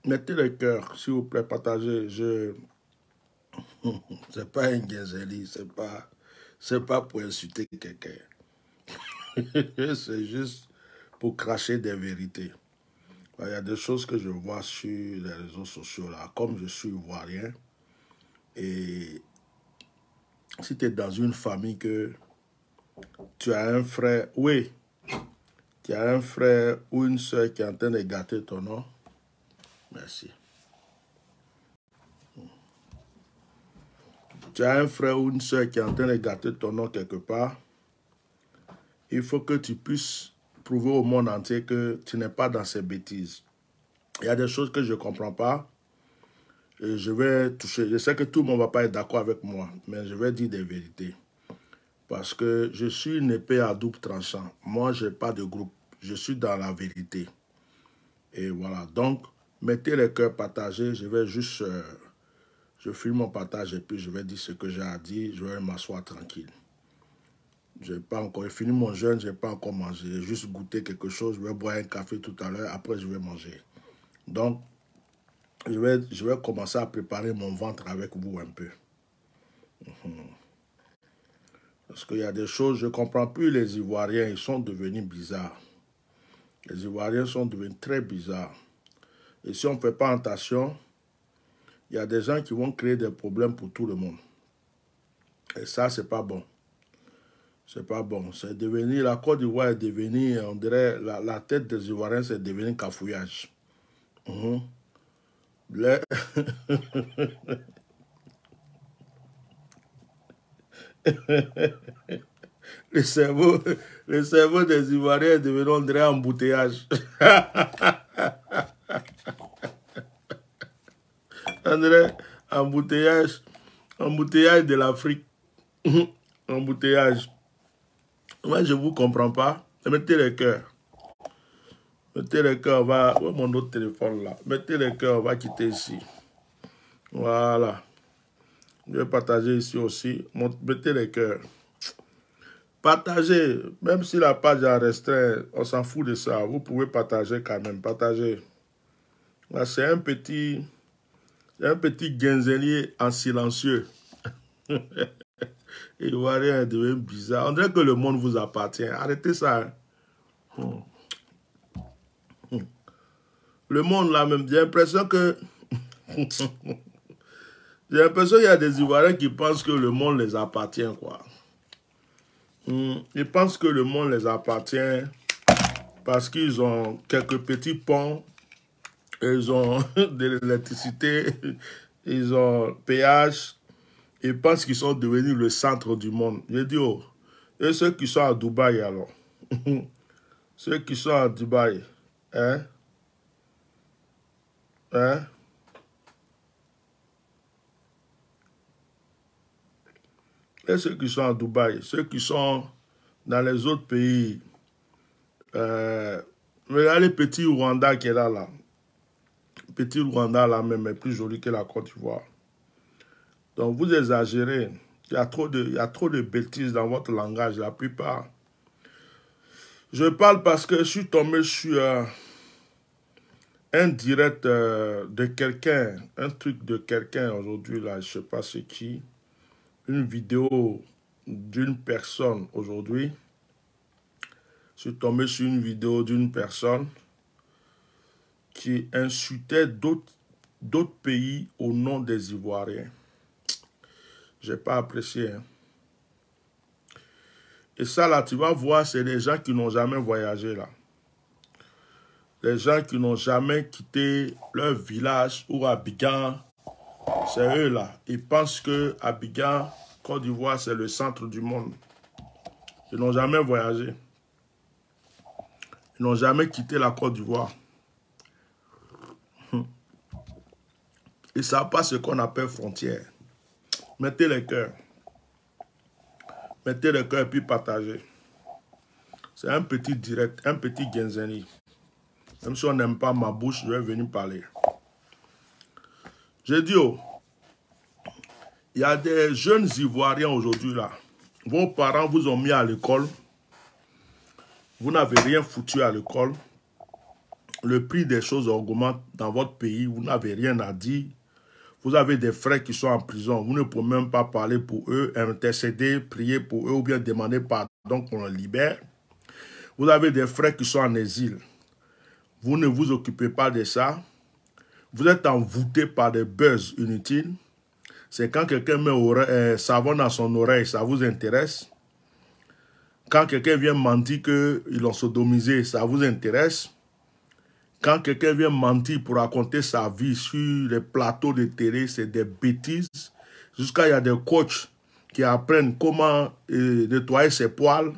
Mettez le cœur, s'il vous plaît, partagez. C'est pas un gazeli, c'est pas pour insulter quelqu'un. C'est juste pour cracher des vérités. Il y a des choses que je vois sur les réseaux sociaux, là, comme je suis ivoirien. Et si tu es dans une famille que tu as un frère, oui, tu as un frère ou une soeur qui est en train de gâter ton nom, merci. Tu as un frère ou une soeur qui est en train de gâter ton nom quelque part, il faut que tu puisses prouver au monde entier que tu n'es pas dans ces bêtises. Il y a des choses que je ne comprends pas. Et je vais toucher. Je sais que tout le monde ne va pas être d'accord avec moi, mais je vais dire des vérités. Parce que je suis une épée à double tranchant. Moi, je n'ai pas de groupe. Je suis dans la vérité. Et voilà. Donc, mettez les cœurs partagés. Je vais juste... je filme mon partage et puis je vais dire ce que j'ai à dire. Je vais m'asseoir tranquille. Je n'ai pas encore fini mon jeûne. Je n'ai pas encore mangé. J'ai juste goûté quelque chose. Je vais boire un café tout à l'heure. Après, je vais manger. Donc, je vais commencer à préparer mon ventre avec vous un peu. Parce qu'il y a des choses, je ne comprends plus les Ivoiriens, ils sont devenus bizarres. Les Ivoiriens sont devenus très bizarres. Et si on ne fait pas attention, il y a des gens qui vont créer des problèmes pour tout le monde. Et ça, c'est pas bon. C'est pas bon. C'est devenu, la Côte d'Ivoire est devenue, on dirait, la tête des Ivoiriens, c'est devenu cafouillage. Les... le cerveau des Ivoiriens est devenu, on dirait, embouteillage. On dirait, embouteillage de l'Afrique. Embouteillage. Moi, je ne vous comprends pas. Mettez les cœurs. Mettez les cœurs, on va... Où est mon autre téléphone là? Mettez les cœurs, on va quitter ici. Voilà. Je vais partager ici aussi. Mettez les cœurs. Partagez. Même si la page est restreinte, on s'en fout de ça. Vous pouvez partager quand même. Partagez. Là, c'est un petit guinzelier en silencieux. Et Ivoirien est devenu bizarre. On dirait que le monde vous appartient. Arrêtez ça. Le monde là même, j'ai l'impression que... j'ai l'impression qu'il y a des Ivoiriens qui pensent que le monde les appartient, quoi. Ils pensent que le monde les appartient parce qu'ils ont quelques petits ponts, ils ont de l'électricité, ils ont péage. Ils pensent qu'ils sont devenus le centre du monde. Je dis, oh, et ceux qui sont à Dubaï alors? Ceux qui sont à Dubaï, hein? Hein? Et ceux qui sont à Dubaï, ceux qui sont dans les autres pays, regardez petit Rwanda qui est là. Petit Rwanda là même est plus joli que la Côte d'Ivoire. Donc vous exagérez. Il y a trop de bêtises dans votre langage, la plupart. Je parle parce que je suis tombé sur un direct de quelqu'un, un truc de quelqu'un aujourd'hui là, je ne sais pas c'est qui. Une vidéo d'une personne aujourd'hui. Je suis tombé sur une vidéo d'une personne qui insultait d'autres pays au nom des Ivoiriens. Je n'ai pas apprécié. Hein. Et ça là, tu vas voir, c'est les gens qui n'ont jamais voyagé là. Les gens qui n'ont jamais quitté leur village ou Abidjan. C'est eux là. Ils pensent que Abidjan, Côte d'Ivoire, c'est le centre du monde. Ils n'ont jamais voyagé. Ils n'ont jamais quitté la Côte d'Ivoire. Ils ne savent pas ce qu'on appelle frontière. Mettez les cœurs. Mettez les cœurs et puis partagez. C'est un petit direct, un petit Genzeni. Même si on n'aime pas ma bouche, je vais venir parler. J'ai dit, oh, il y a des jeunes Ivoiriens aujourd'hui là. Vos parents vous ont mis à l'école. Vous n'avez rien foutu à l'école. le prix des choses augmente dans votre pays, vous n'avez rien à dire. Vous avez des frères qui sont en prison, vous ne pouvez même pas parler pour eux, intercéder, prier pour eux ou bien demander pardon qu'on les libère. Vous avez des frères qui sont en exil. Vous ne vous occupez pas de ça. Vous êtes envoûté par des buzz inutiles. C'est quand quelqu'un met savon dans son oreille, ça vous intéresse. Quand quelqu'un vient mentir qu'ils l'ont sodomisé, ça vous intéresse. Quand quelqu'un vient mentir pour raconter sa vie sur les plateaux de télé, c'est des bêtises. Jusqu'à il y a des coachs qui apprennent comment nettoyer ses poils,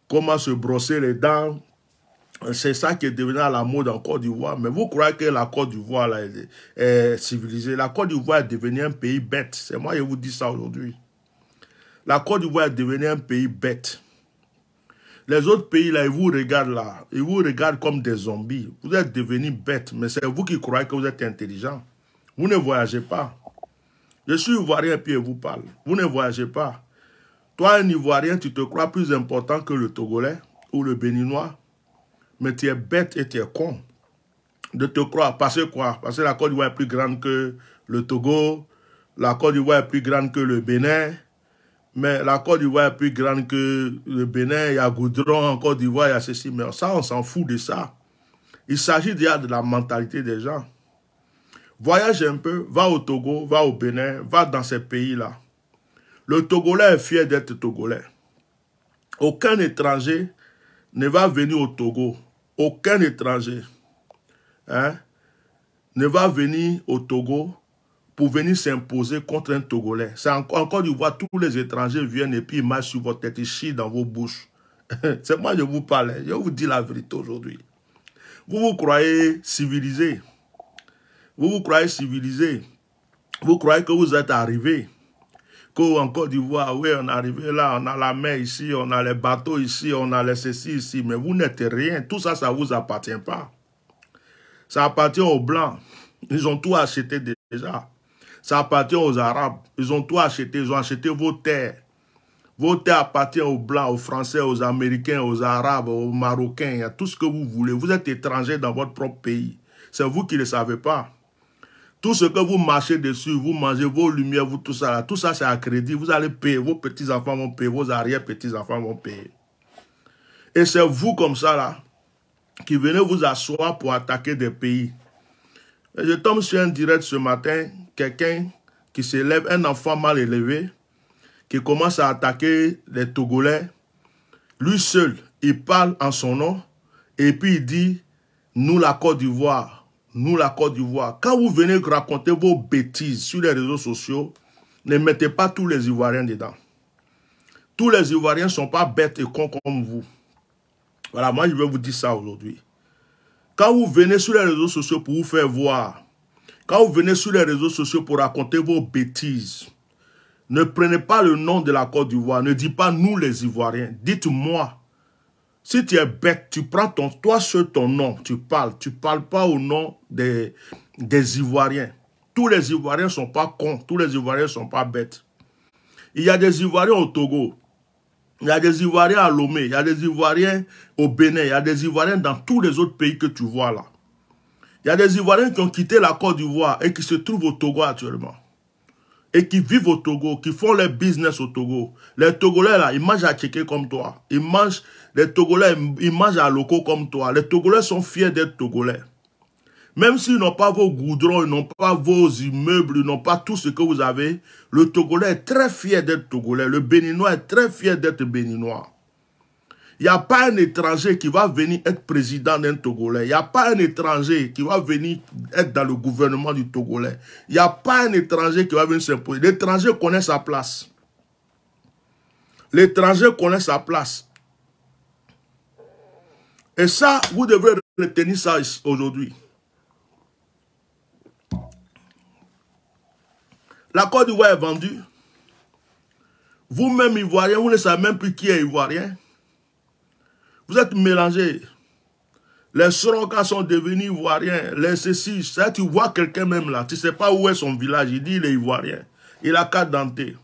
comment se brosser les dents. C'est ça qui est devenu à la mode en Côte d'Ivoire. Mais vous croyez que la Côte d'Ivoire est civilisée? La Côte d'Ivoire est devenue un pays bête. C'est moi qui vous dis ça aujourd'hui. La Côte d'Ivoire est devenue un pays bête. Les autres pays, là, ils vous regardent là. Ils vous regardent comme des zombies. Vous êtes devenus bêtes, mais c'est vous qui croyez que vous êtes intelligent. Vous ne voyagez pas. Je suis Ivoirien et puis je vous parle. Vous ne voyagez pas. Toi, un Ivoirien, tu te crois plus important que le Togolais ou le Béninois. Mais tu es bête et tu es con de te croire. Parce que quoi? Parce que la Côte d'Ivoire est plus grande que le Togo. La Côte d'Ivoire est plus grande que le Bénin. Mais la Côte d'Ivoire est plus grande que le Bénin, il y a goudron en Côte d'Ivoire, il y a ceci. Mais ça, on s'en fout de ça. Il s'agit déjà de la mentalité des gens. Voyage un peu, va au Togo, va au Bénin, va dans ces pays-là. Le Togolais est fier d'être Togolais. Aucun étranger ne va venir au Togo. Aucun étranger ne va venir au Togo pour venir s'imposer contre un Togolais. C'est encore du voir, tous les étrangers viennent et puis ils marchent sur votre tête, ils chient dans vos bouches. C'est moi, je vous parle, je vous dis la vérité aujourd'hui. Vous vous croyez civilisé. Vous vous croyez civilisé. Vous croyez que vous êtes arrivé. Qu'en Côte d'Ivoire, oui, on est arrivé là, on a la mer ici, on a les bateaux ici, on a les ceci ici, mais vous n'êtes rien. Tout ça, ça ne vous appartient pas. Ça appartient aux Blancs. Ils ont tout acheté déjà. Ça appartient aux Arabes. Ils ont tout acheté. Ils ont acheté vos terres. Vos terres appartiennent aux Blancs, aux Français, aux Américains, aux Arabes, aux Marocains. À tout ce que vous voulez. Vous êtes étrangers dans votre propre pays. C'est vous qui ne le savez pas. Tout ce que vous marchez dessus, vous mangez vos lumières, vous tout ça, tout ça c'est à crédit. Vous allez payer. Vos petits-enfants vont payer. Vos arrière-petits-enfants vont payer. Et c'est vous comme ça là qui venez vous asseoir pour attaquer des pays. Et je tombe sur un direct ce matin, quelqu'un qui s'élève, un enfant mal élevé, qui commence à attaquer les Togolais. Lui seul, il parle en son nom, et puis il dit, nous la Côte d'Ivoire, nous la Côte d'Ivoire. Quand vous venez raconter vos bêtises sur les réseaux sociaux, ne mettez pas tous les Ivoiriens dedans. Tous les Ivoiriens ne sont pas bêtes et cons comme vous. Voilà, moi je vais vous dire ça aujourd'hui. Quand vous venez sur les réseaux sociaux pour vous faire voir, quand vous venez sur les réseaux sociaux pour raconter vos bêtises, ne prenez pas le nom de la Côte d'Ivoire, ne dites pas nous les Ivoiriens, dites-moi. Si tu es bête, tu prends toi seul ton nom, tu parles pas au nom des Ivoiriens. Tous les Ivoiriens ne sont pas cons, tous les Ivoiriens ne sont pas bêtes. Il y a des Ivoiriens au Togo, il y a des Ivoiriens à Lomé, il y a des Ivoiriens au Bénin, il y a des Ivoiriens dans tous les autres pays que tu vois là. Il y a des Ivoiriens qui ont quitté la Côte d'Ivoire et qui se trouvent au Togo actuellement. Et qui vivent au Togo, qui font leur business au Togo. Les Togolais là, ils mangent à checker comme toi. Les Togolais, ils mangent à locaux comme toi. Les Togolais sont fiers d'être Togolais. Même s'ils n'ont pas vos goudrons, ils n'ont pas vos immeubles, ils n'ont pas tout ce que vous avez, le Togolais est très fier d'être Togolais. Le Béninois est très fier d'être Béninois. Il n'y a pas un étranger qui va venir être président d'un Togolais. Il n'y a pas un étranger qui va venir être dans le gouvernement du Togolais. Il n'y a pas un étranger qui va venir s'imposer. L'étranger connaît sa place. L'étranger connaît sa place. Et ça, vous devrez retenir ça aujourd'hui. La Côte d'Ivoire est vendue. Vous-même, Ivoirien, vous ne savez même plus qui est Ivoirien. Vous êtes mélangés. Les Sorokas sont devenus Ivoiriens. Les ceci, ça, tu vois quelqu'un même là. Tu ne sais pas où est son village. Il dit il est Ivoirien. Il a carte d'identité.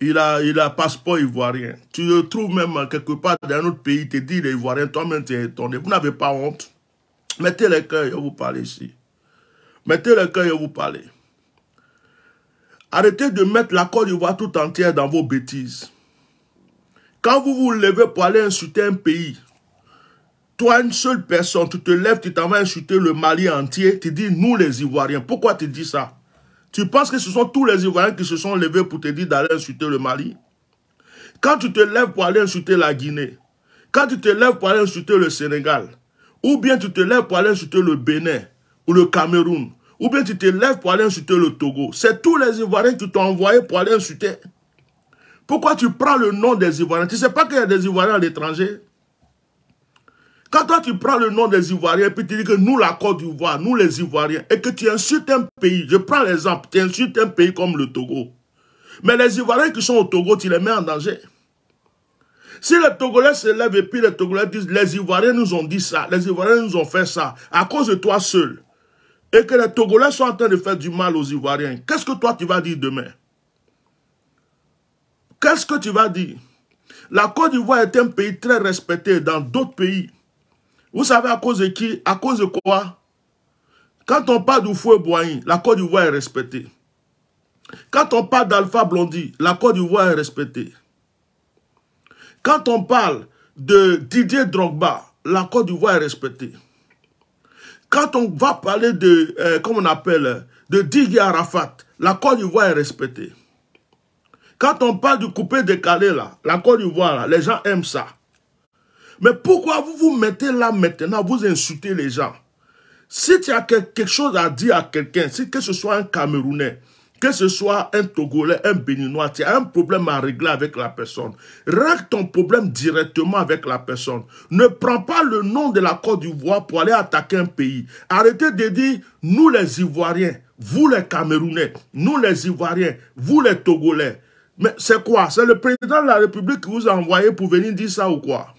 Il a passeport ivoirien. Tu le trouves même quelque part dans un autre pays. Il te dit il est Ivoirien. Toi-même, tu es étonné. Vous n'avez pas honte. Mettez les cœurs, je vous parle ici. Mettez les cœurs, je vous parle. Arrêtez de mettre la Côte d'Ivoire tout entière dans vos bêtises. Quand vous vous levez pour aller insulter un pays, toi, une seule personne, tu te lèves, tu t'en vas insulter le Mali entier, tu dis nous les Ivoiriens. Pourquoi tu dis ça? Tu penses que ce sont tous les Ivoiriens qui se sont levés pour te dire d'aller insulter le Mali? Quand tu te lèves pour aller insulter la Guinée, quand tu te lèves pour aller insulter le Sénégal, ou bien tu te lèves pour aller insulter le Bénin ou le Cameroun, ou bien tu te lèves pour aller insulter le Togo, c'est tous les Ivoiriens qui t'ont envoyé pour aller insulter. Pourquoi tu prends le nom des Ivoiriens? Tu ne sais pas qu'il y a des Ivoiriens à l'étranger? Quand toi tu prends le nom des Ivoiriens et puis tu dis que nous la Côte d'Ivoire, nous les Ivoiriens, et que tu insultes un pays, je prends l'exemple, tu insultes un pays comme le Togo. Mais les Ivoiriens qui sont au Togo, tu les mets en danger. Si les Togolais se lèvent et puis les Togolais disent, les Ivoiriens nous ont dit ça, les Ivoiriens nous ont fait ça, à cause de toi seul, et que les Togolais sont en train de faire du mal aux Ivoiriens, qu'est-ce que toi tu vas dire demain? Qu'est-ce que tu vas dire? La Côte d'Ivoire est un pays très respecté dans d'autres pays. Vous savez à cause de qui? À cause de quoi? Quand on parle d'Houphouët-Boigny, la Côte d'Ivoire est respectée. Quand on parle d'Alpha Blondy, la Côte d'Ivoire est respectée. Quand on parle de Didier Drogba, la Côte d'Ivoire est respectée. Quand on va parler de, comment on appelle, de Didier Arafat, la Côte d'Ivoire est respectée. Quand on parle du coupé décalé, là, la Côte d'Ivoire, les gens aiment ça. Mais pourquoi vous vous mettez là maintenant, vous insultez les gens? Si tu as quelque chose à dire à quelqu'un, que ce soit un Camerounais, que ce soit un Togolais, un Béninois, tu as un problème à régler avec la personne. Règle ton problème directement avec la personne. Ne prends pas le nom de la Côte d'Ivoire pour aller attaquer un pays. Arrêtez de dire, nous les Ivoiriens, vous les Camerounais, nous les Ivoiriens, vous les Togolais. Mais c'est quoi? C'est le président de la République qui vous a envoyé pour venir dire ça ou quoi?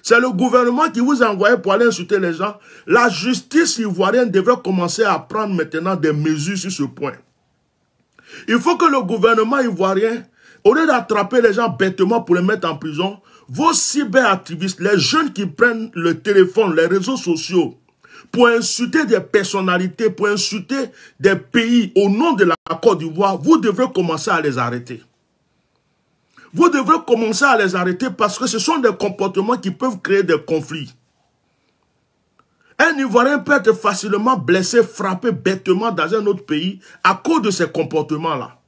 C'est le gouvernement qui vous a envoyé pour aller insulter les gens. La justice ivoirienne devrait commencer à prendre maintenant des mesures sur ce point. Il faut que le gouvernement ivoirien, au lieu d'attraper les gens bêtement pour les mettre en prison, vos cyberactivistes, les jeunes qui prennent le téléphone, les réseaux sociaux, pour insulter des personnalités, pour insulter des pays au nom de la Côte d'Ivoire, vous devrez commencer à les arrêter. Vous devrez commencer à les arrêter parce que ce sont des comportements qui peuvent créer des conflits. Un Ivoirien peut être facilement blessé, frappé bêtement dans un autre pays à cause de ces comportements-là.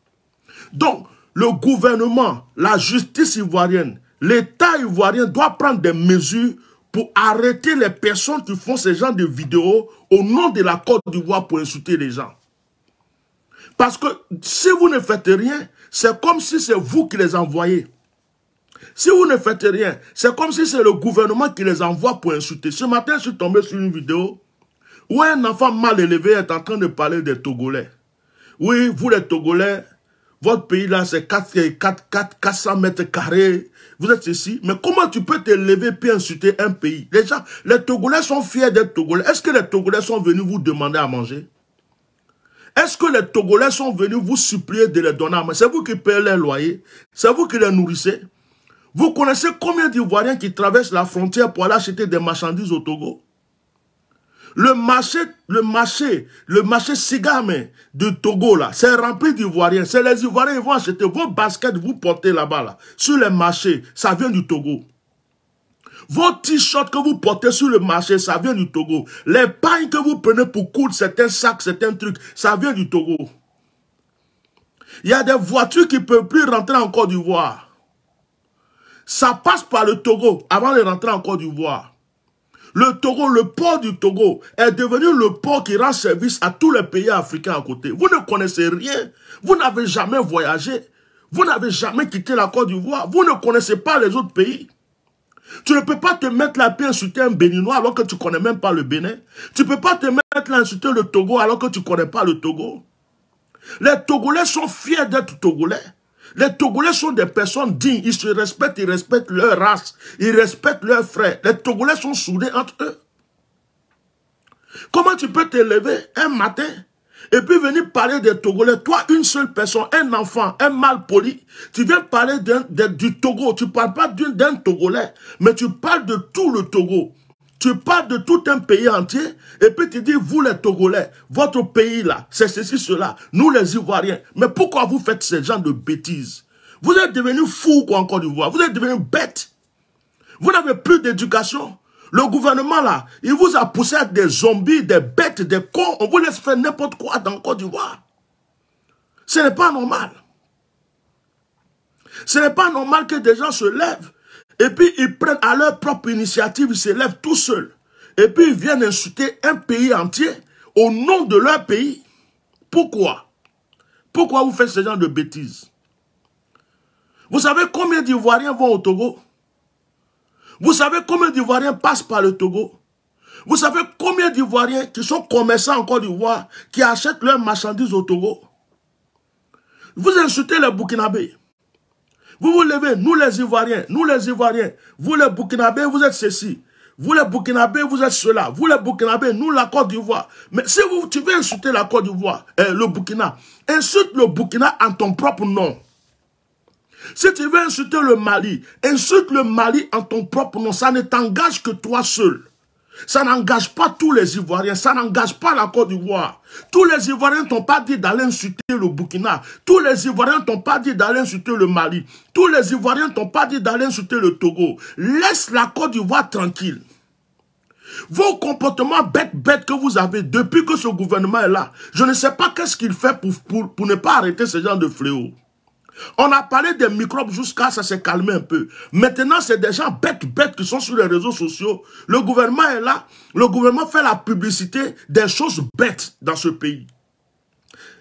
Donc, le gouvernement, la justice ivoirienne, l'État ivoirien doit prendre des mesures pour arrêter les personnes qui font ce genre de vidéos au nom de la Côte d'Ivoire pour insulter les gens. Parce que si vous ne faites rien, c'est comme si c'est vous qui les envoyez. Si vous ne faites rien, c'est comme si c'est le gouvernement qui les envoie pour insulter. Ce matin, je suis tombé sur une vidéo où un enfant mal élevé est en train de parler des Togolais. Oui, vous les Togolais, votre pays là, c'est 400 mètres carrés. Vous êtes ici. Mais comment tu peux te lever et insulter un pays? Les gens, les Togolais sont fiers d'être Togolais. Est-ce que les Togolais sont venus vous demander à manger? Est-ce que les Togolais sont venus vous supplier de les donner à manger? C'est vous qui payez les loyers. C'est vous qui les nourrissez. Vous connaissez combien d'Ivoiriens qui traversent la frontière pour aller acheter des marchandises au Togo? Le marché Sigame de Togo, là, c'est rempli d'Ivoiriens. C'est les Ivoiriens qui vont acheter vos baskets, vous portez là-bas, là, sur les marchés. Ça vient du Togo. Vos t-shirts que vous portez sur le marché, ça vient du Togo. Les pailles que vous prenez pour coudre certains sacs, certains trucs, ça vient du Togo. Il y a des voitures qui ne peuvent plus rentrer en Côte d'Ivoire. Ça passe par le Togo avant de rentrer en Côte d'Ivoire. Le Togo, le port du Togo est devenu le port qui rend service à tous les pays africains à côté. Vous ne connaissez rien. Vous n'avez jamais voyagé. Vous n'avez jamais quitté la Côte d'Ivoire. Vous ne connaissez pas les autres pays. Tu ne peux pas te mettre là et insulter un Béninois alors que tu ne connais même pas le Bénin. Tu ne peux pas te mettre là et insulter le Togo alors que tu ne connais pas le Togo. Les Togolais sont fiers d'être Togolais. Les Togolais sont des personnes dignes. Ils se respectent, ils respectent leur race. Ils respectent leurs frères. Les Togolais sont soudés entre eux. Comment tu peux te lever un matin et puis venir parler des Togolais? Toi, une seule personne, un enfant, un mal poli. Tu viens parler du Togo. Tu ne parles pas d'un Togolais, mais tu parles de tout le Togo. Tu parles de tout un pays entier, et puis tu dis, vous les Togolais, votre pays là, c'est ceci, cela, nous les Ivoiriens. Mais pourquoi vous faites ce genre de bêtises? Vous êtes devenus fous quoi, en Côte d'Ivoire, vous êtes devenus bêtes. Vous n'avez plus d'éducation. Le gouvernement là, il vous a poussé à des zombies, des bêtes, des cons. On vous laisse faire n'importe quoi dans Côte d'Ivoire. Ce n'est pas normal. Ce n'est pas normal que des gens se lèvent et puis ils prennent à leur propre initiative, ils se lèvent tout seuls. Et puis ils viennent insulter un pays entier au nom de leur pays. Pourquoi? Pourquoi vous faites ce genre de bêtises? Vous savez combien d'Ivoiriens vont au Togo? Vous savez combien d'Ivoiriens passent par le Togo? Vous savez combien d'Ivoiriens qui sont commerçants en Côte d'Ivoire, qui achètent leurs marchandises au Togo? Vous insultez les Burkinabés. Vous vous levez, nous les Ivoiriens, vous les Burkinabés, vous êtes ceci. Vous les Burkinabés, vous êtes cela. Vous les Burkinabés, nous la Côte d'Ivoire. Mais si tu veux insulter la Côte d'Ivoire, le Burkina, insulte le Burkina en ton propre nom. Si tu veux insulter le Mali, insulte le Mali en ton propre nom. Ça ne t'engage que toi seul. Ça n'engage pas tous les Ivoiriens, ça n'engage pas la Côte d'Ivoire. Tous les Ivoiriens ne t'ont pas dit d'aller insulter le Burkina. Tous les Ivoiriens ne t'ont pas dit d'aller insulter le Mali. Tous les Ivoiriens ne t'ont pas dit d'aller insulter le Togo. Laisse la Côte d'Ivoire tranquille. Vos comportements bêtes que vous avez depuis que ce gouvernement est là, je ne sais pas qu'est-ce qu'il fait pour ne pas arrêter ce genre de fléau. On a parlé des microbes jusqu'à ça s'est calmé un peu. Maintenant, c'est des gens bêtes qui sont sur les réseaux sociaux. Le gouvernement est là. Le gouvernement fait la publicité des choses bêtes dans ce pays.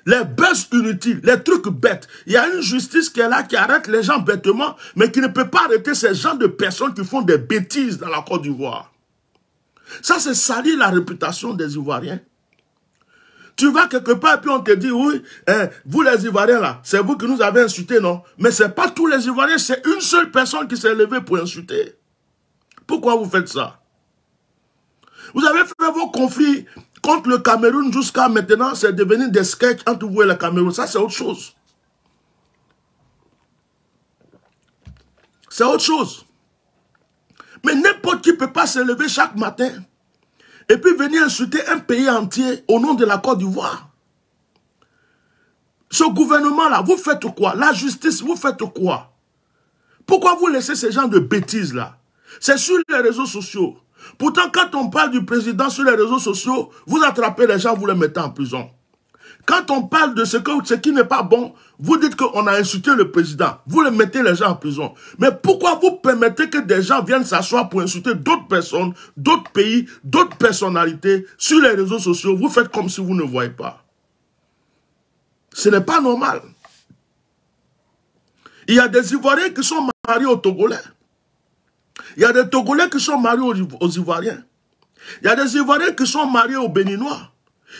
Les buzz inutiles, les trucs bêtes. Il y a une justice qui est là, qui arrête les gens bêtement, mais qui ne peut pas arrêter ces gens de personnes qui font des bêtises dans la Côte d'Ivoire. Ça, c'est salir la réputation des Ivoiriens. Tu vas quelque part et puis on te dit, oui, vous les Ivoiriens là, c'est vous qui nous avez insultés, non? Mais ce n'est pas tous les Ivoiriens, c'est une seule personne qui s'est levée pour insulter. Pourquoi vous faites ça? Vous avez fait vos conflits contre le Cameroun jusqu'à maintenant, c'est devenu des sketchs entre vous et le Cameroun. Ça, c'est autre chose. C'est autre chose. Mais n'importe qui ne peut pas se lever chaque matin et puis venir insulter un pays entier au nom de la Côte d'Ivoire. Ce gouvernement-là, vous faites quoi? La justice, vous faites quoi? Pourquoi vous laissez ces gens de bêtises-là? C'est sur les réseaux sociaux. Pourtant, quand on parle du président sur les réseaux sociaux, vous attrapez les gens, vous les mettez en prison. Quand on parle de ce qui n'est pas bon, vous dites qu'on a insulté le président. Vous le mettez les gens en prison. Mais pourquoi vous permettez que des gens viennent s'asseoir pour insulter d'autres personnes, d'autres pays, d'autres personnalités sur les réseaux sociaux? Vous faites comme si vous ne voyez pas. Ce n'est pas normal. Il y a des Ivoiriens qui sont mariés aux Togolais. Il y a des Togolais qui sont mariés aux Ivoiriens. Il y a des Ivoiriens qui sont mariés aux Béninois.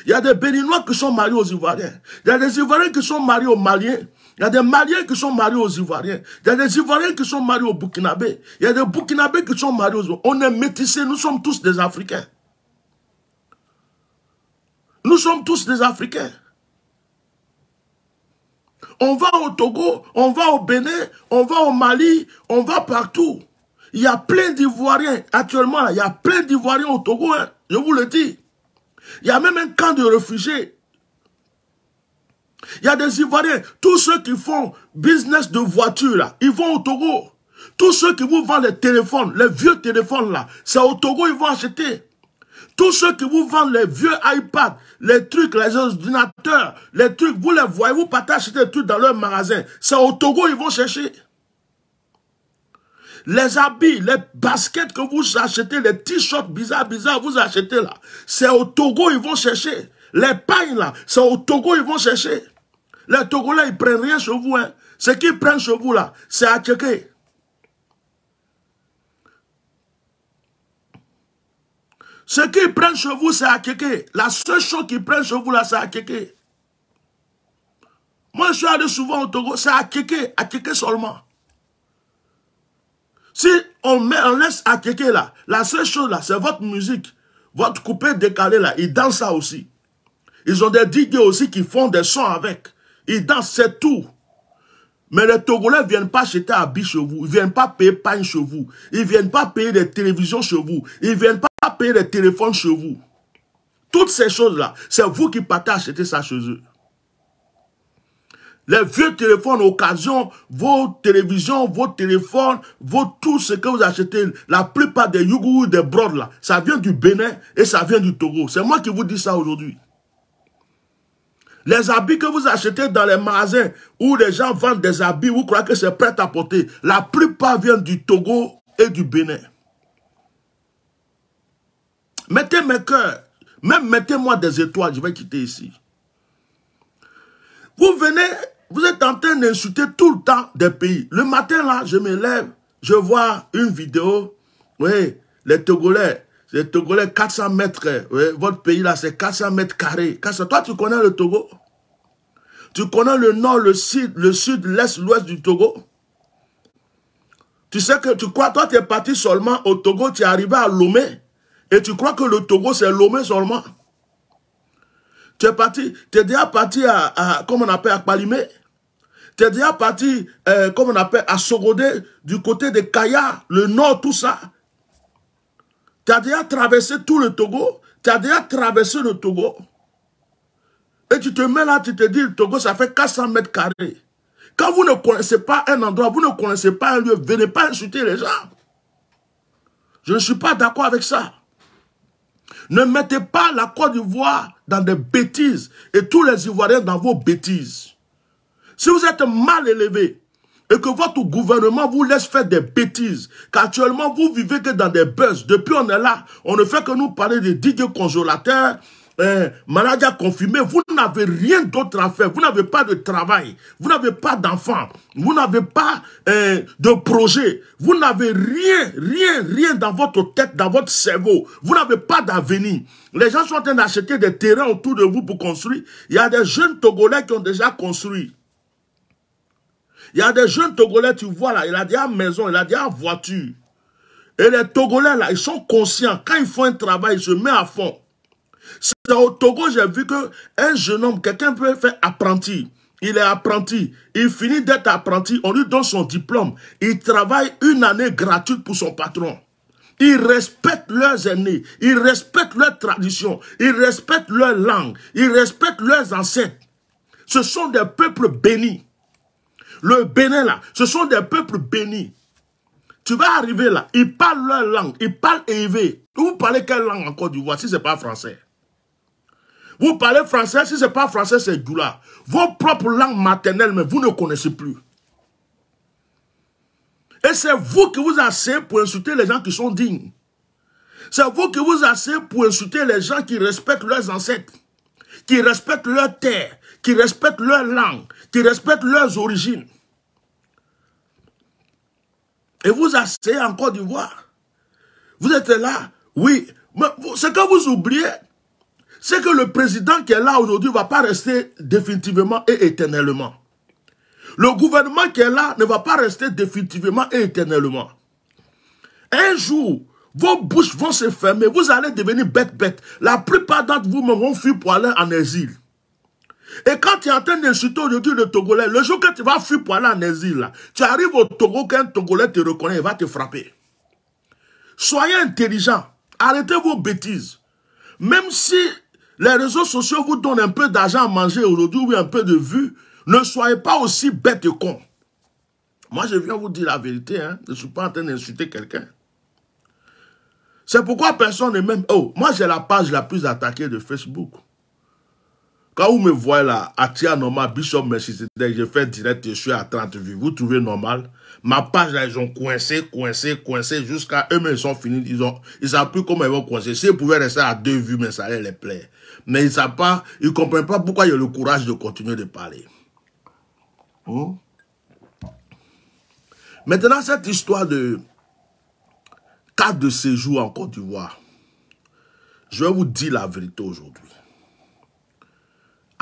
Il y a des Béninois qui sont mariés aux Ivoiriens. Il y a des Ivoiriens qui sont mariés aux Maliens. Il y a des Maliens qui sont mariés aux Ivoiriens. Il y a des Ivoiriens qui sont mariés aux Burkinabés. Il y a des Burkinabés qui sont mariés aux Ivoiriens. On est métissés, nous sommes tous des Africains. Nous sommes tous des Africains. On va au Togo, on va au Bénin, on va au Mali, on va partout. Il y a plein d'Ivoiriens. Actuellement, il y a plein d'Ivoiriens au Togo, hein, je vous le dis. Il y a même un camp de réfugiés. Il y a des Ivoiriens. Tous ceux qui font business de voiture, là, ils vont au Togo. Tous ceux qui vous vendent les téléphones, les vieux téléphones, là, c'est au Togo ils vont acheter. Tous ceux qui vous vendent les vieux iPads, les trucs, les ordinateurs, les trucs, vous les voyez, vous partez acheter des trucs dans leur magasin. C'est au Togo ils vont chercher. Les habits, les baskets que vous achetez, les t-shirts bizarres, vous achetez là. C'est au Togo ils vont chercher. Les pailles là, c'est au Togo ils vont chercher. Les Togolais, ils prennent rien chez vous. Hein. Ce qu'ils prennent chez vous là, c'est à checker. Ce qu'ils prennent chez vous, c'est à checker. La seule chose qu'ils prennent chez vous là, c'est à checker. Moi, je suis allé souvent au Togo, c'est à checker seulement. Si on laisse à checker là, la seule chose là, c'est votre musique. Votre coupé décalé là, ils dansent ça aussi. Ils ont des DJ aussi qui font des sons avec. Ils dansent, c'est tout. Mais les Togolais ne viennent pas acheter habits chez vous. Ils ne viennent pas payer pain chez vous. Ils ne viennent pas payer des télévisions chez vous. Ils ne viennent pas payer les téléphones chez vous. Toutes ces choses-là, c'est vous qui partez acheter ça chez eux. Les vieux téléphones, occasion, vos télévisions, vos téléphones, tout ce que vous achetez, la plupart des Yougou, des brodes là, ça vient du Bénin et ça vient du Togo. C'est moi qui vous dis ça aujourd'hui. Les habits que vous achetez dans les magasins où les gens vendent des habits, vous croyez que c'est prêt à porter, la plupart viennent du Togo et du Bénin. Mettez mes cœurs, même mettez-moi des étoiles, je vais quitter ici. Vous venez, vous êtes en train d'insulter tout le temps des pays. Le matin là, je me lève, je vois une vidéo, oui, les Togolais 400 mètres, oui, votre pays là c'est 400 mètres carrés. Toi tu connais le Togo? Tu connais le nord, le sud, l'est, l'ouest du Togo? Tu sais que tu crois, toi tu es parti seulement au Togo, tu es arrivé à Lomé, et tu crois que le Togo c'est Lomé seulement? Tu es déjà parti à comment on appelle, à Palimé. Tu es déjà parti, comment on appelle, à Sogodé, du côté de Kaya, le nord, tout ça. Tu as déjà traversé tout le Togo. Tu as déjà traversé le Togo. Et tu te mets là, tu te dis, le Togo, ça fait 400 mètres carrés. Quand vous ne connaissez pas un endroit, vous ne connaissez pas un lieu, venez pas insulter les gens. Je ne suis pas d'accord avec ça. Ne mettez pas la Côte d'Ivoire dans des bêtises et tous les Ivoiriens dans vos bêtises. Si vous êtes mal élevé et que votre gouvernement vous laisse faire des bêtises, qu'actuellement vous vivez que dans des buzz, depuis on est là, on ne fait que nous parler de Didier Congélateur, maladie confirmée, vous n'avez rien d'autre à faire, vous n'avez pas de travail, vous n'avez pas d'enfants, vous n'avez pas de projet, vous n'avez rien dans votre tête, dans votre cerveau, vous n'avez pas d'avenir. Les gens sont en train d'acheter des terrains autour de vous pour construire. Il y a des jeunes Togolais qui ont déjà construit. Il y a des jeunes Togolais, tu vois là, il a déjà maison, il a déjà voiture. Et les Togolais là, ils sont conscients, quand ils font un travail, ils se mettent à fond. C'est au Togo, j'ai vu qu'un jeune homme, quelqu'un peut faire apprenti. Il est apprenti. Il finit d'être apprenti. On lui donne son diplôme. Il travaille une année gratuite pour son patron. Ils respectent leurs aînés. Ils respectent leurs traditions. Ils respectent leur langue. Ils respectent leurs ancêtres. Ce sont des peuples bénis. Le Bénin là, ce sont des peuples bénis. Tu vas arriver là, ils parlent leur langue. Ils parlent élevé. Vous parlez quelle langue en Côte d'Ivoire si ce n'est pas français? Vous parlez français, si ce n'est pas français, c'est Doula. Vos propres langues maternelles, mais vous ne connaissez plus. Et c'est vous qui vous asseyez pour insulter les gens qui sont dignes. C'est vous qui vous asseyez pour insulter les gens qui respectent leurs ancêtres, qui respectent leur terre, qui respectent leur langue, qui respectent leurs origines. Et vous asseyez en Côte d'Ivoire. Vous êtes là, oui. Mais ce que vous oubliez, c'est que le président qui est là aujourd'hui ne va pas rester définitivement et éternellement. Le gouvernement qui est là ne va pas rester définitivement et éternellement. Un jour, vos bouches vont se fermer, vous allez devenir bête. La plupart d'entre vous vont fuir pour aller en exil. Et quand tu es en train d'insulter aujourd'hui le Togolais, le jour que tu vas fuir pour aller en exil, là, tu arrives au Togo, qu'un Togolais te reconnaît, il va te frapper. Soyez intelligents, arrêtez vos bêtises. Même si les réseaux sociaux vous donnent un peu d'argent à manger aujourd'hui ou un peu de vues, ne soyez pas aussi bêtes et cons. Moi, je viens vous dire la vérité, hein. Je ne suis pas en train d'insulter quelqu'un. C'est pourquoi personne n'est même... Oh, moi, j'ai la page la plus attaquée de Facebook. Quand vous me voyez là, Atia Normal, Bishop Melchisedec, j'ai fait direct, je suis à 30 vues. Vous trouvez normal? Ma page là, ils ont coincé jusqu'à eux-mêmes, ils sont finis. Ils ne savent plus comment ils vont coincer. S'ils pouvaient rester à 2 vues, mais ça allait les plaire. Mais ils ne savent pas, ils ne comprennent pas pourquoi il y a le courage de continuer de parler. Maintenant, cette histoire de carte de séjour en Côte d'Ivoire, je vais vous dire la vérité aujourd'hui.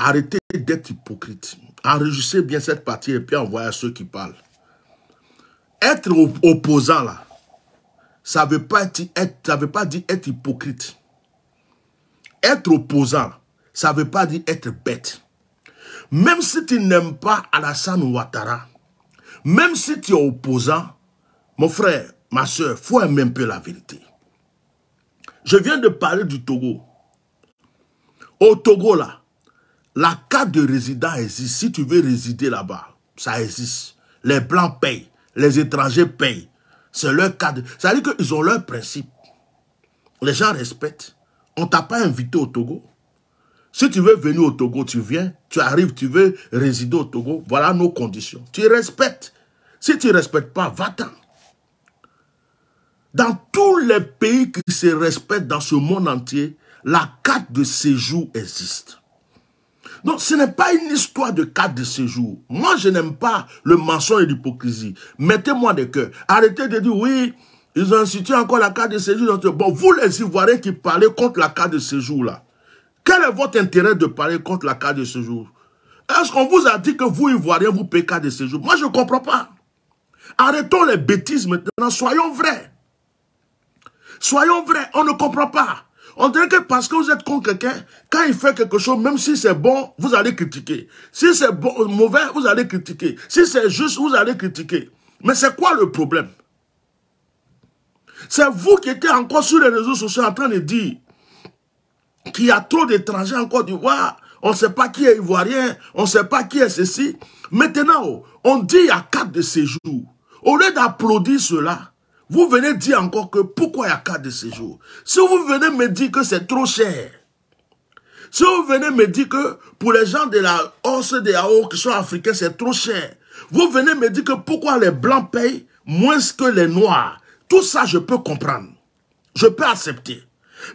Arrêtez d'être hypocrite. Enregistrez bien cette partie et puis envoyez à ceux qui parlent. Être opposant là, ça ne veut pas dire être hypocrite. Être opposant, ça ne veut pas dire être bête. Même si tu n'aimes pas Alassane Ouattara, même si tu es opposant, mon frère, ma soeur, il faut aimer un peu la vérité. Je viens de parler du Togo. Au Togo, là, la carte de résident existe. Si tu veux résider là-bas, ça existe. Les Blancs payent, les étrangers payent. C'est leur carte. Ça veut dire qu'ils ont leurs principes. Les gens respectent. On ne t'a pas invité au Togo. Si tu veux venir au Togo, tu viens, tu arrives, tu veux résider au Togo. Voilà nos conditions. Tu respectes. Si tu ne respectes pas, va-t'en. Dans tous les pays qui se respectent dans ce monde entier, la carte de séjour existe. Donc, ce n'est pas une histoire de carte de séjour. Moi, je n'aime pas le mensonge et l'hypocrisie. Mettez-moi des cœurs. Arrêtez de dire, oui, ils ont institué encore la carte de séjour. Bon, vous les Ivoiriens qui parlez contre la carte de séjour, là, quel est votre intérêt de parler contre la carte de séjour? Est-ce qu'on vous a dit que vous, Ivoiriens, vous payez carte de séjour? Moi, je ne comprends pas. Arrêtons les bêtises maintenant. Soyons vrais. Soyons vrais. On ne comprend pas. On dirait que parce que vous êtes contre quelqu'un, quand il fait quelque chose, même si c'est bon, vous allez critiquer. Si c'est bon, mauvais, vous allez critiquer. Si c'est juste, vous allez critiquer. Mais c'est quoi le problème? C'est vous qui étiez encore sur les réseaux sociaux en train de dire qu'il y a trop d'étrangers en Côte d'Ivoire, on ne sait pas qui est ivoirien, on ne sait pas qui est ceci. Maintenant, on dit il y a carte de séjour. Au lieu d'applaudir cela, vous venez dire encore que pourquoi il y a carte de séjour. Si vous venez me dire que c'est trop cher, si vous venez me dire que pour les gens de la hausse des AO qui sont africains, c'est trop cher, vous venez me dire que pourquoi les blancs payent moins que les noirs, tout ça je peux comprendre, je peux accepter.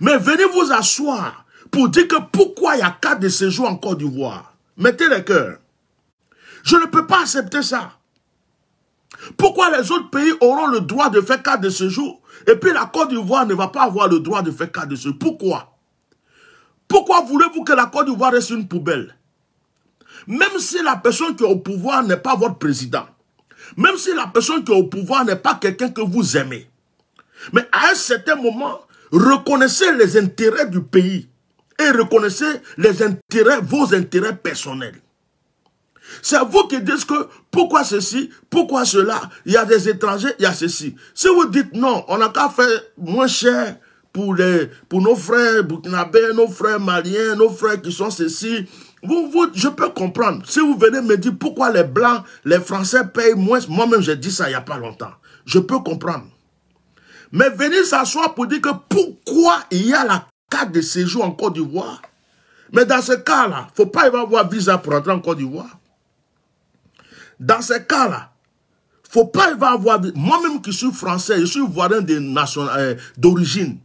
Mais venez vous asseoir pour dire que pourquoi il y a carte de séjour en Côte d'Ivoire. Mettez les cœurs. Je ne peux pas accepter ça. Pourquoi les autres pays auront le droit de faire carte de séjour et puis la Côte d'Ivoire ne va pas avoir le droit de faire carte de séjour? Pourquoi? Pourquoi voulez-vous que la Côte d'Ivoire reste une poubelle? Même si la personne qui est au pouvoir n'est pas votre président, même si la personne qui est au pouvoir n'est pas quelqu'un que vous aimez, mais à un certain moment, reconnaissez les intérêts du pays et reconnaissez les intérêts, vos intérêts personnels. C'est vous qui dites que pourquoi ceci, pourquoi cela, il y a des étrangers, il y a ceci. Si vous dites non, on n'a qu'à faire moins cher pour nos frères burkinabés, nos frères maliens, nos frères qui sont ceci, je peux comprendre. Si vous venez me dire pourquoi les blancs, les français payent moins, moi-même j'ai dit ça il n'y a pas longtemps. Je peux comprendre. Mais venir s'asseoir pour dire que pourquoi il y a la carte de séjour en Côte d'Ivoire. Mais dans ce cas-là, il ne faut pas y avoir visa pour entrer en Côte d'Ivoire. Dans ce cas-là, il ne faut pas y avoir... Moi-même qui suis français, je suis ivoirien d'origine.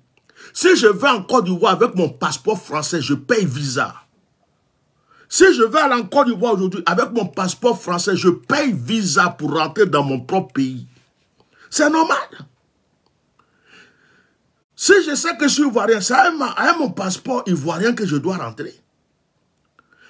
Si je vais en Côte d'Ivoire avec mon passeport français, je paye visa. Si je vais aller en Côte d'Ivoire aujourd'hui avec mon passeport français, je paye visa pour rentrer dans mon propre pays. C'est normal. Si je sais que je suis ivoirien, c'est à mon passeport ivoirien que je dois rentrer.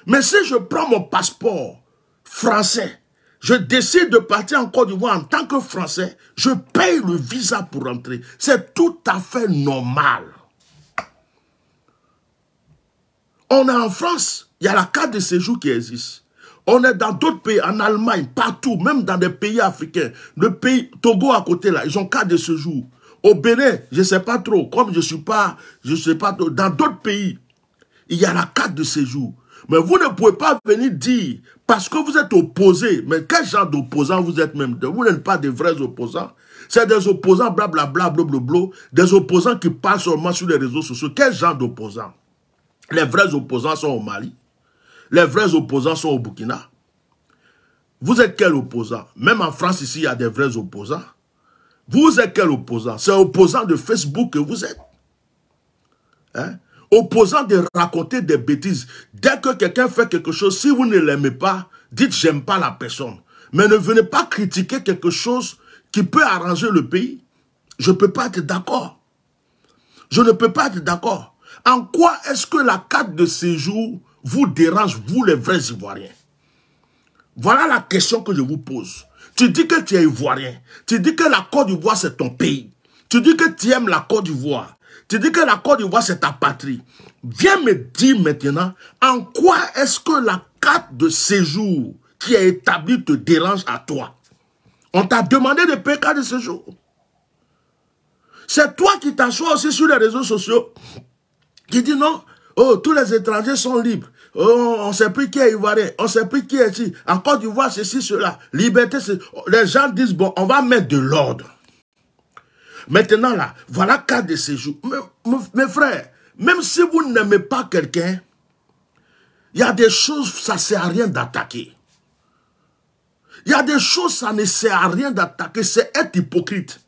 Mais si je prends mon passeport français, je décide de partir en Côte d'Ivoire en tant que Français, je paye le visa pour rentrer. C'est tout à fait normal. On est en France, il y a la carte de séjour qui existe. On est dans d'autres pays, en Allemagne, partout, même dans des pays africains. Le pays Togo à côté là, ils ont carte de séjour. Au Bénin, je ne sais pas trop, comme je ne sais pas trop, dans d'autres pays, il y a la carte de séjour. Mais vous ne pouvez pas venir dire, parce que vous êtes opposés, mais quel genre d'opposants vous êtes même? Vous n'êtes pas des vrais opposants. C'est des opposants blablabla, blablabla, des opposants qui parlent seulement sur les réseaux sociaux. Quel genre d'opposants? Les vrais opposants sont au Mali. Les vrais opposants sont au Burkina. Vous êtes quel opposant? Même en France, ici, il y a des vrais opposants. Vous êtes quel opposant? C'est opposant de Facebook que vous êtes. Hein? Opposant de raconter des bêtises. Dès que quelqu'un fait quelque chose, si vous ne l'aimez pas, dites j'aime pas la personne. Mais ne venez pas critiquer quelque chose qui peut arranger le pays. Je ne peux pas être d'accord. Je ne peux pas être d'accord. En quoi est-ce que la carte de séjour vous dérange, vous les vrais Ivoiriens? Voilà la question que je vous pose. Tu dis que tu es Ivoirien. Tu dis que la Côte d'Ivoire c'est ton pays. Tu dis que tu aimes la Côte d'Ivoire. Tu dis que la Côte d'Ivoire c'est ta patrie. Viens me dire maintenant, en quoi est-ce que la carte de séjour qui est établie te dérange à toi? On t'a demandé de payer carte de séjour. C'est toi qui t'assois aussi sur les réseaux sociaux, qui dit non, oh, tous les étrangers sont libres. Oh, on ne sait plus qui est ivoirien, on ne sait plus qui est ici. En Côte d'Ivoire, ceci, cela. Liberté, c'est... Les gens disent, bon, on va mettre de l'ordre. Maintenant, là, voilà cas de séjour. Mes frères, même si vous n'aimez pas quelqu'un, il y a des choses, ça ne sert à rien d'attaquer. Il y a des choses, ça ne sert à rien d'attaquer, c'est être hypocrite.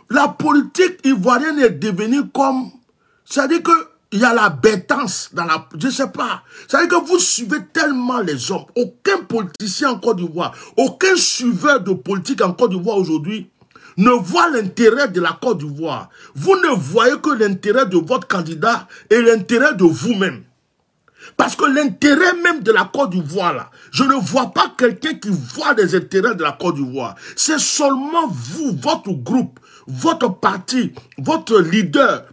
La politique ivoirienne est devenue comme... C'est-à-dire qu'il y a la bêtance dans la... Je ne sais pas. C'est-à-dire que vous suivez tellement les hommes. Aucun politicien en Côte d'Ivoire, aucun suiveur de politique en Côte d'Ivoire aujourd'hui ne voit l'intérêt de la Côte d'Ivoire. Vous ne voyez que l'intérêt de votre candidat et l'intérêt de vous-même. Parce que l'intérêt même de la Côte d'Ivoire, là, je ne vois pas quelqu'un qui voit les intérêts de la Côte d'Ivoire. C'est seulement vous, votre groupe, votre parti, votre leader,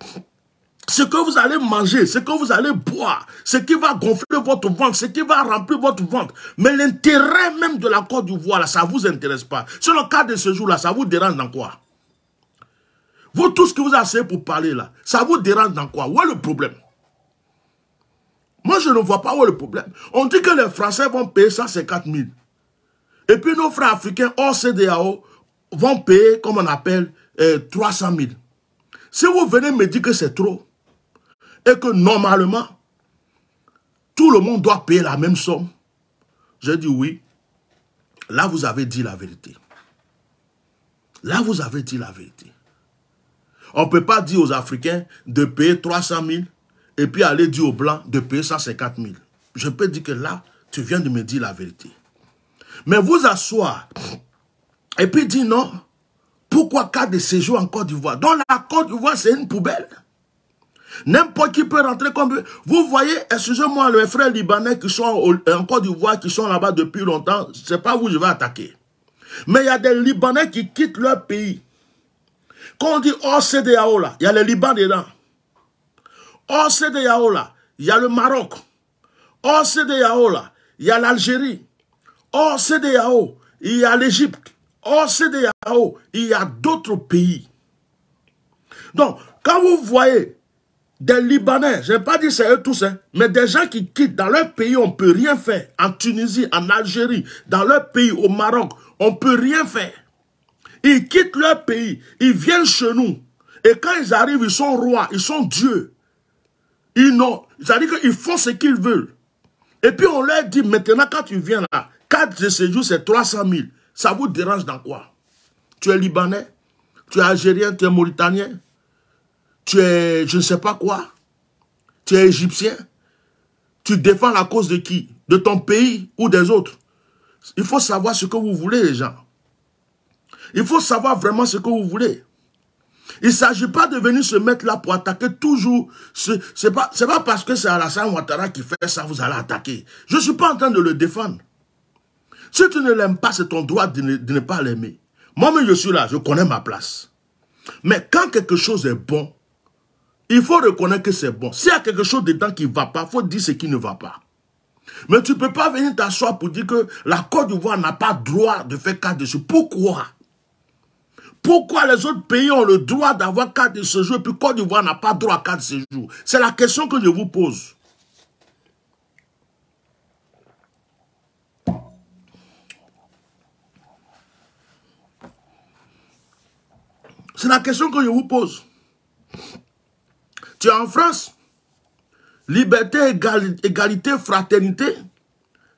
ce que vous allez manger, ce que vous allez boire, ce qui va gonfler votre ventre, ce qui va remplir votre ventre. Mais l'intérêt même de la Côte d'Ivoire, là, ça ne vous intéresse pas. Sur le cas de ce jour-là, ça vous dérange dans quoi? Vous, tout ce que vous avez pour parler là, ça vous dérange dans quoi? Où est le problème? Moi, je ne vois pas où est le problème. On dit que les Français vont payer 150 000. Et puis nos frères africains hors CEDEAO vont payer, comme on appelle, 300 000. Si vous venez me dire que c'est trop, et que normalement, tout le monde doit payer la même somme, je dis oui. Là, vous avez dit la vérité. Là, vous avez dit la vérité. On ne peut pas dire aux Africains de payer 300 000 et puis aller dire aux Blancs de payer 150 000. Je peux dire que là, tu viens de me dire la vérité. Mais vous asseoir et puis dire non, pourquoi cas de séjour en Côte d'Ivoire? Dans la Côte d'Ivoire, c'est une poubelle. N'importe qui peut rentrer comme... Vous voyez, excusez-moi, les frères libanais qui sont en Côte d'Ivoire, qui sont là-bas depuis longtemps, ce n'est pas où je vais attaquer. Mais il y a des Libanais qui quittent leur pays. Quand on dit hors CEDEAO, là, il y a les Liban dedans. Hors CEDEAO, là, il y a le Maroc. Hors CEDEAO, là, il y a l'Algérie. Hors CEDEAO, il y a l'Égypte. Hors CEDEAO, il y a d'autres pays. Donc, quand vous voyez des Libanais, je n'ai pas dit c'est eux tous, hein, mais des gens qui quittent dans leur pays, on ne peut rien faire. En Tunisie, en Algérie, dans leur pays, au Maroc, on ne peut rien faire. Ils quittent leur pays, ils viennent chez nous. Et quand ils arrivent, ils sont rois, ils sont dieux. C'est-à-dire qu'ils font ce qu'ils veulent. Et puis on leur dit, maintenant quand tu viens là, 4 de séjour, c'est 300 000. Ça vous dérange dans quoi? Tu es Libanais, tu es Algérien, tu es Mauritanien, tu es je ne sais pas quoi, tu es Égyptien, tu défends la cause de qui? De ton pays ou des autres? Il faut savoir ce que vous voulez, les gens. Il faut savoir vraiment ce que vous voulez. Il ne s'agit pas de venir se mettre là pour attaquer toujours. C'est pas parce que c'est Alassane Ouattara qui fait ça, vous allez attaquer. Je ne suis pas en train de le défendre. Si tu ne l'aimes pas, c'est ton droit de ne pas l'aimer. Moi-même, je suis là, je connais ma place. Mais quand quelque chose est bon, il faut reconnaître que c'est bon. S'il y a quelque chose dedans qui ne va pas, il faut dire ce qui ne va pas. Mais tu ne peux pas venir t'asseoir pour dire que la Côte d'Ivoire n'a pas droit de faire cas dessus. Pourquoi? Pourquoi les autres pays ont le droit d'avoir cas de séjour et puis Côte d'Ivoire n'a pas droit à cas de séjour? C'est la question que je vous pose. C'est la question que je vous pose. Tu es en France, liberté, égalité, fraternité,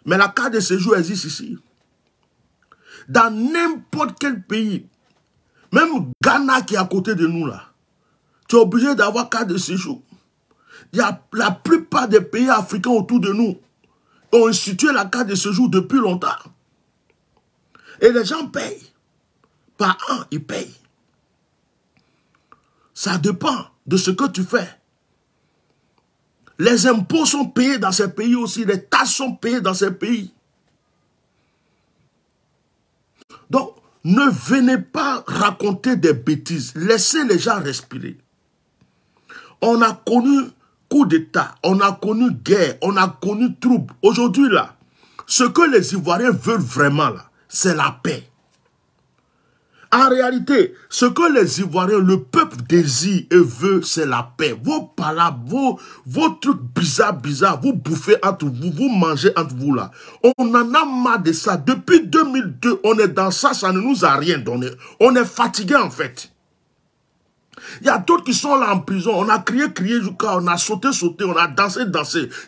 mais la carte de séjour existe ici. Dans n'importe quel pays, même Ghana qui est à côté de nous là, tu es obligé d'avoir carte de séjour. Il y a la plupart des pays africains autour de nous ont institué la carte de séjour depuis longtemps. Et les gens payent. Par an, ils payent. Ça dépend de ce que tu fais. Les impôts sont payés dans ces pays aussi. Les taxes sont payées dans ces pays. Donc, ne venez pas raconter des bêtises. Laissez les gens respirer. On a connu coup d'État, on a connu guerre, on a connu trouble. Aujourd'hui, là, ce que les Ivoiriens veulent vraiment, là, c'est la paix. En réalité, ce que les Ivoiriens, le peuple désire et veut, c'est la paix. Vos palabres, vos trucs bizarres, vous bouffez entre vous, vous mangez entre vous là. On en a marre de ça. Depuis 2002, on est dans ça, ça ne nous a rien donné. On est fatigué en fait. Il y a d'autres qui sont là en prison. On a crié jusqu'à, on a sauté, on a dansé.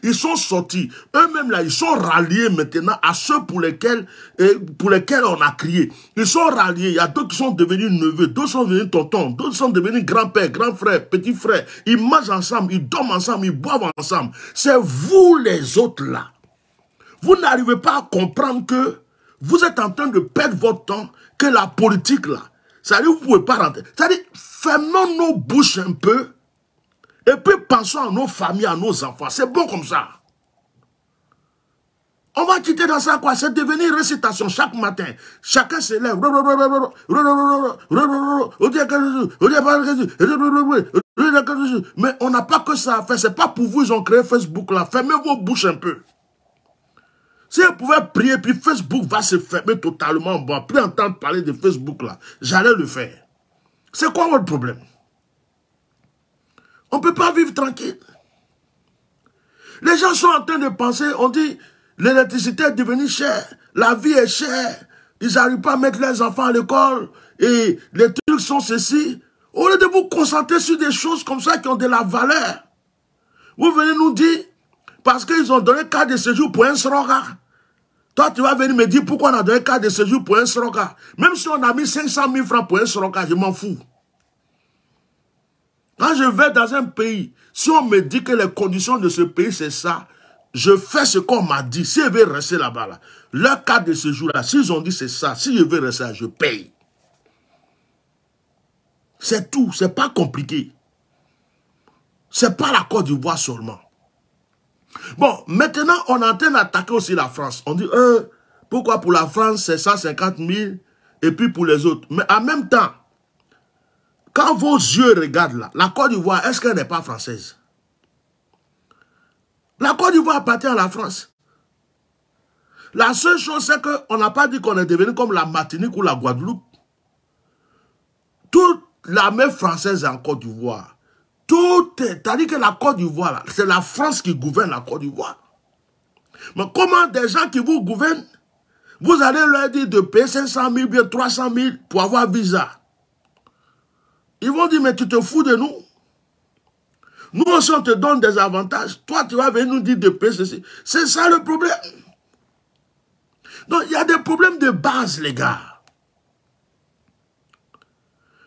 Ils sont sortis. Eux-mêmes là, ils sont ralliés maintenant à ceux pour lesquels on a crié. Ils sont ralliés. Il y a d'autres qui sont devenus neveux, d'autres sont devenus tontons, d'autres sont devenus grands-pères, grands frères, petits frères. Ils mangent ensemble, ils dorment ensemble, ils boivent ensemble. C'est vous les autres là. Vous n'arrivez pas à comprendre que vous êtes en train de perdre votre temps, que la politique là, c'est-à-dire, vous ne pouvez pas rentrer. C'est-à-dire, fermons nos bouches un peu et puis pensons à nos familles, à nos enfants. C'est bon comme ça. On va quitter dans ça quoi? C'est devenir récitation chaque matin. Chacun se lève. Mais on n'a pas que ça à faire. Ce n'est pas pour vous, ils ont créé Facebook là. Fermez vos bouches un peu. Si vous pouvez prier, puis Facebook va se fermer totalement, on ne va plus entendre parler de Facebook là. J'allais le faire. C'est quoi votre problème? On ne peut pas vivre tranquille. Les gens sont en train de penser, on dit, l'électricité est devenue chère, la vie est chère, ils n'arrivent pas à mettre leurs enfants à l'école, et les trucs sont ceci. Au lieu de vous concentrer sur des choses comme ça qui ont de la valeur, vous venez nous dire, parce qu'ils ont donné carte de séjour pour un sroga. Toi, tu vas venir me dire pourquoi on a donné carte de séjour pour un sroga. Même si on a mis 500 000 francs pour un sroga, je m'en fous. Quand je vais dans un pays, si on me dit que les conditions de ce pays, c'est ça, je fais ce qu'on m'a dit. Si je veux rester là-bas, là, leur carte de séjour, là, s'ils ont dit c'est ça, si je veux rester là, je paye. C'est tout, c'est pas compliqué. C'est pas la Côte d'Ivoire seulement. Bon, maintenant, on est en train d'attaquer aussi la France. On dit, pourquoi pour la France, c'est 150 000, et puis pour les autres. Mais en même temps, quand vos yeux regardent là, la Côte d'Ivoire, est-ce qu'elle n'est pas française? La Côte d'Ivoire appartient à la France. La seule chose, c'est qu'on n'a pas dit qu'on est devenu comme la Martinique ou la Guadeloupe. Toute l'armée française est en Côte d'Ivoire. C'est-à-dire que la Côte d'Ivoire, c'est la France qui gouverne la Côte d'Ivoire. Mais comment des gens qui vous gouvernent, vous allez leur dire de payer 500 000, bien 300 000 pour avoir visa? Ils vont dire, mais tu te fous de nous? Nous aussi, on te donne des avantages. Toi, tu vas venir nous dire de payer ceci. C'est ça le problème. Donc, il y a des problèmes de base, les gars.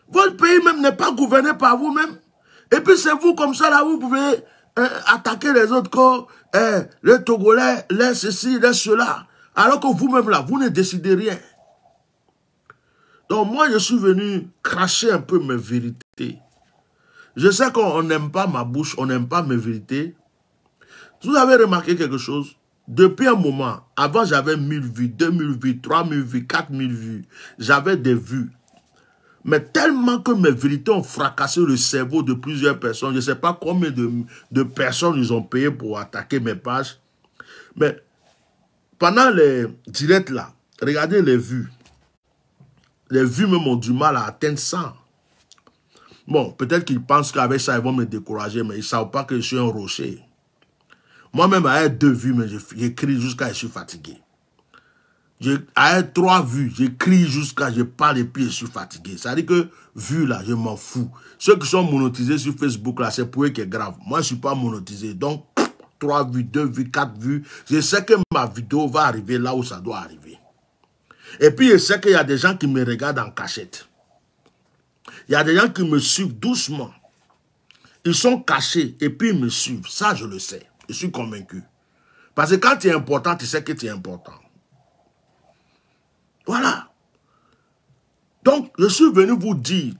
Votre pays même n'est pas gouverné par vous-même. Et puis c'est vous comme ça, là, vous pouvez attaquer les autres corps, les Togolais, les ceci, les cela. Alors que vous-même, là, vous ne décidez rien. Donc moi, je suis venu cracher un peu mes vérités. Je sais qu'on n'aime pas ma bouche, on n'aime pas mes vérités. Vous avez remarqué quelque chose? Depuis un moment, avant j'avais 1000 vues, 2000 vues, 3000 vues, 4000 vues. J'avais des vues. Mais tellement que mes vérités ont fracassé le cerveau de plusieurs personnes. Je ne sais pas combien de personnes ils ont payé pour attaquer mes pages. Mais pendant les directs là, regardez les vues. Les vues même ont du mal à atteindre 100. Bon, peut-être qu'ils pensent qu'avec ça, ils vont me décourager, mais ils ne savent pas que je suis un rocher. Moi-même, avec 2 vues, mais j'écris jusqu'à je suis fatigué. Avec 3 vues, j'écris jusqu'à je parle et puis je suis fatigué. C'est-à-dire que, vues là, je m'en fous. Ceux qui sont monétisés sur Facebook là, c'est pour eux qui est grave. Moi, je ne suis pas monétisé. Donc, 3 vues, 2 vues, 4 vues, je sais que ma vidéo va arriver là où ça doit arriver. Et puis, je sais qu'il y a des gens qui me regardent en cachette. Il y a des gens qui me suivent doucement. Ils sont cachés et puis ils me suivent. Ça, je le sais. Je suis convaincu. Parce que quand tu es important, tu sais que tu es important. Voilà. Donc, je suis venu vous dire,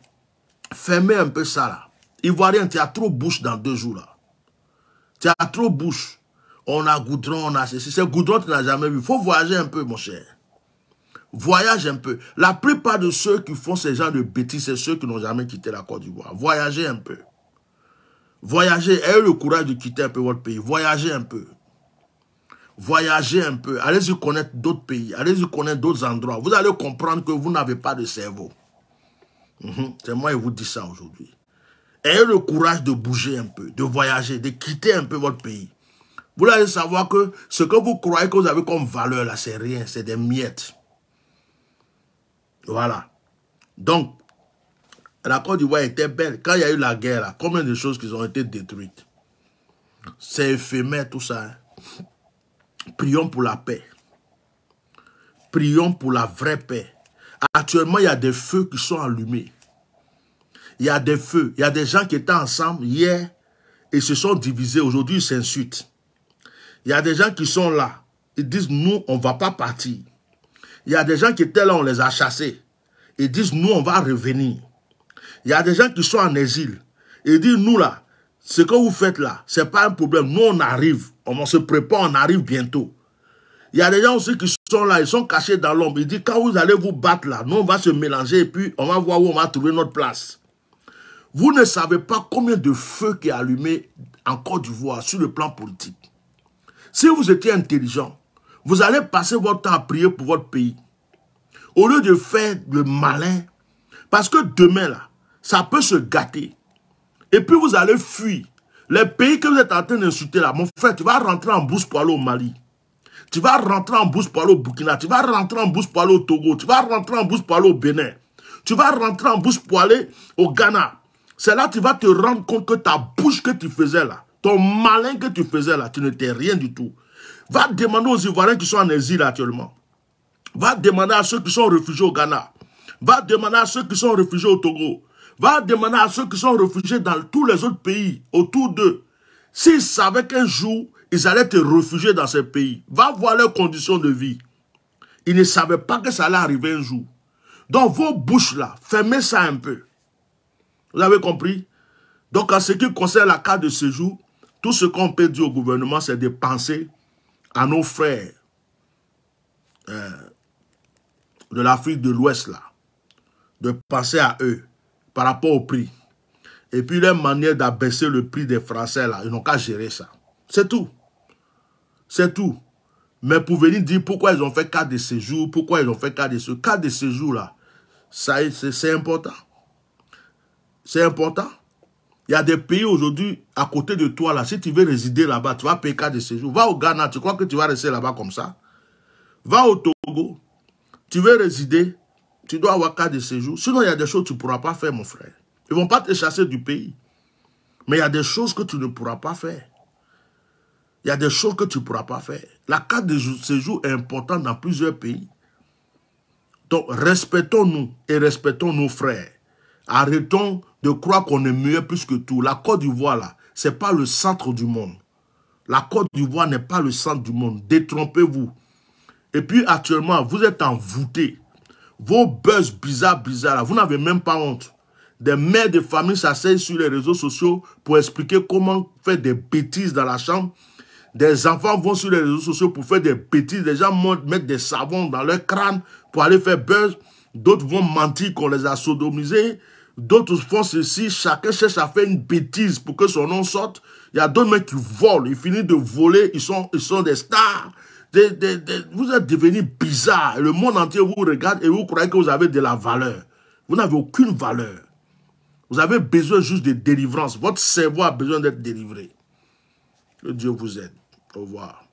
fermez un peu ça là. Ivoirien, tu as trop bouche dans 2 jours là. Tu as trop bouche. On a goudron, on a ceci. C'est goudron que tu n'as jamais vu. Il faut voyager un peu, mon cher. Voyage un peu. La plupart de ceux qui font ces genres de bêtises, c'est ceux qui n'ont jamais quitté la Côte d'Ivoire. Voyagez un peu. Voyagez. Ayez le courage de quitter un peu votre pays. Voyagez un peu. Voyagez un peu. Allez-y connaître d'autres pays. Allez-y connaître d'autres endroits. Vous allez comprendre que vous n'avez pas de cerveau. C'est moi qui vous dis ça aujourd'hui. Ayez le courage de bouger un peu, de voyager, de quitter un peu votre pays. Vous allez savoir que ce que vous croyez que vous avez comme valeur, là, c'est rien, c'est des miettes. Voilà. Donc, la Côte d'Ivoire était belle. Quand il y a eu la guerre, là, combien de choses qui ont été détruites? C'est éphémère tout ça. Hein? Prions pour la paix. Prions pour la vraie paix. Actuellement, il y a des feux qui sont allumés. Il y a des feux. Il y a des gens qui étaient ensemble hier et se sont divisés. Aujourd'hui, ils s'insultent. Il y a des gens qui sont là. Ils disent, nous, on ne va pas partir. Il y a des gens qui étaient là, on les a chassés. Ils disent, nous, on va revenir. Il y a des gens qui sont en exil. Ils disent, nous, là, ce que vous faites là, ce n'est pas un problème. Nous, on arrive. On se prépare, on arrive bientôt. Il y a des gens aussi qui sont là, ils sont cachés dans l'ombre. Ils disent, quand vous allez vous battre là, nous, on va se mélanger et puis on va voir où on va trouver notre place. Vous ne savez pas combien de feux qui est allumé en Côte d'Ivoire sur le plan politique. Si vous étiez intelligent, vous allez passer votre temps à prier pour votre pays. Au lieu de faire le malin, parce que demain, là, ça peut se gâter. Et puis vous allez fuir. Les pays que vous êtes en train d'insulter là, mon frère, tu vas rentrer en bourse pour aller au Mali. Tu vas rentrer en bourse pour aller au Burkina. Tu vas rentrer en bourse pour aller au Togo. Tu vas rentrer en bourse pour aller au Bénin. Tu vas rentrer en bourse pour aller au Ghana. C'est là que tu vas te rendre compte que ta bouche que tu faisais là, ton malin que tu faisais là, tu n'étais rien du tout. Va demander aux Ivoiriens qui sont en exil actuellement. Va demander à ceux qui sont réfugiés au Ghana. Va demander à ceux qui sont réfugiés au Togo. Va demander à ceux qui sont réfugiés dans tous les autres pays autour d'eux. S'ils savaient qu'un jour, ils allaient te réfugier dans ces pays. Va voir leurs conditions de vie. Ils ne savaient pas que ça allait arriver un jour. Donc vos bouches là, fermez ça un peu. Vous avez compris? Donc en ce qui concerne la carte de séjour, tout ce qu'on peut dire au gouvernement, c'est de penser à nos frères de l'Afrique de l'Ouest là. De penser à eux par rapport au prix. Et puis leur manière d'abaisser le prix des Français là, ils n'ont qu'à gérer ça. C'est tout. C'est tout. Mais pour venir dire pourquoi ils ont fait carte de séjour, pourquoi ils ont fait carte de séjour, carte de séjour là, c'est important. C'est important. Il y a des pays aujourd'hui à côté de toi là, si tu veux résider là-bas, tu vas payer carte de séjour. Va au Ghana, tu crois que tu vas rester là-bas comme ça? Va au Togo, tu veux résider, tu dois avoir carte de séjour. Sinon, il y a des choses que tu ne pourras pas faire, mon frère. Ils ne vont pas te chasser du pays. Mais il y a des choses que tu ne pourras pas faire. Il y a des choses que tu ne pourras pas faire. La carte de séjour est importante dans plusieurs pays. Donc, respectons-nous et respectons nos frères. Arrêtons de croire qu'on est mieux plus que tout. La Côte d'Ivoire, là, ce n'est pas le centre du monde. La Côte d'Ivoire n'est pas le centre du monde. Détrompez-vous. Et puis, actuellement, vous êtes envoûtés. Vos buzz bizarres, là, vous n'avez même pas honte. Des mères de famille s'asseyent sur les réseaux sociaux pour expliquer comment faire des bêtises dans la chambre. Des enfants vont sur les réseaux sociaux pour faire des bêtises. Des gens mettent des savons dans leur crâne pour aller faire buzz. D'autres vont mentir qu'on les a sodomisés. D'autres font ceci. Chacun cherche à faire une bêtise pour que son nom sorte. Il y a d'autres mecs qui volent. Ils finissent de voler. Ils sont des stars. Vous êtes devenus bizarres. Le monde entier vous regarde et vous croyez que vous avez de la valeur. Vous n'avez aucune valeur. Vous avez besoin juste de délivrance. Votre cerveau a besoin d'être délivré. Que Dieu vous aide. Au revoir.